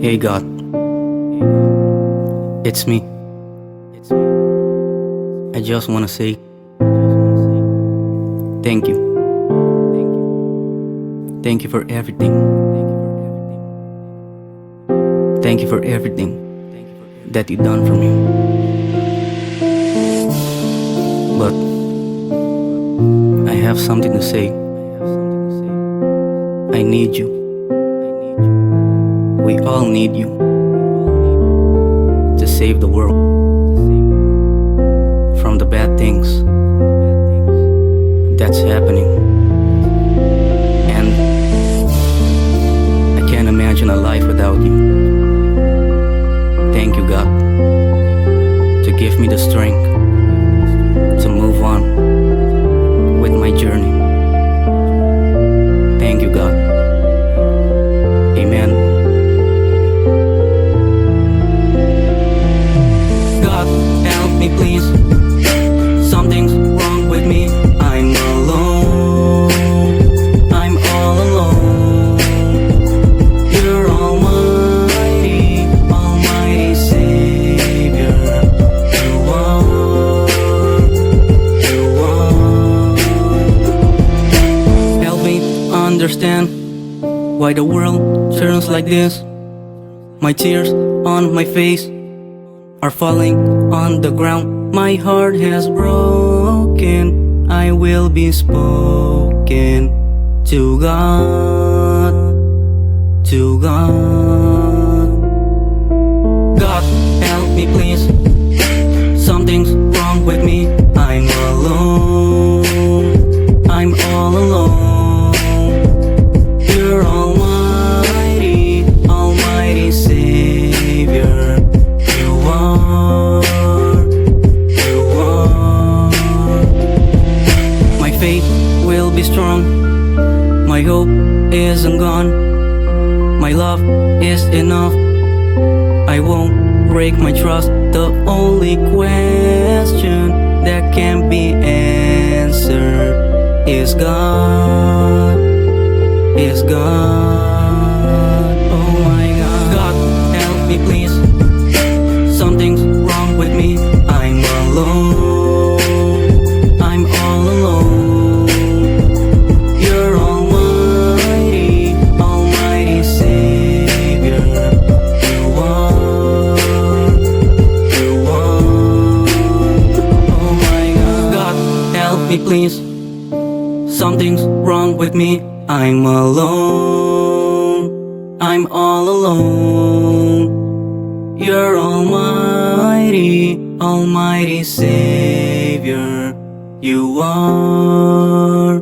Hey God, it's me. I just wanna say thank you. Thank you for everything. Thank you for everything that you done for me. But I have something to say. I need you. We all need you to save the world from the bad things that's happening. And I can't imagine a life without you. Thank you, God, to give me the strength to move on with my journey. Thank you, God. Amen. God, help me please. Something's wrong with me. I'm alone. I'm all alone. You're almighty, almighty Savior. You are. Help me understand why the world turns like this. My tears on my face are falling on the ground. My heart has broken. I will be spoken to God, to God. God, help me please. Something's wrong with me. I'm alone. I'm all alone. You're almighty, almighty Savior. You are. My faith will be strong. My hope isn't gone. My love is enough. I won't break my trust. The only question that can be answered is God. Is God. Oh my God. God, help me please. Something's wrong with me. I'm alone. I'm all alone. You're almighty, almighty Savior. You are. You are. Oh my God. God, help me please. Something's wrong with me. I'm alone. I'm all alone. You're almighty, almighty Savior. You are.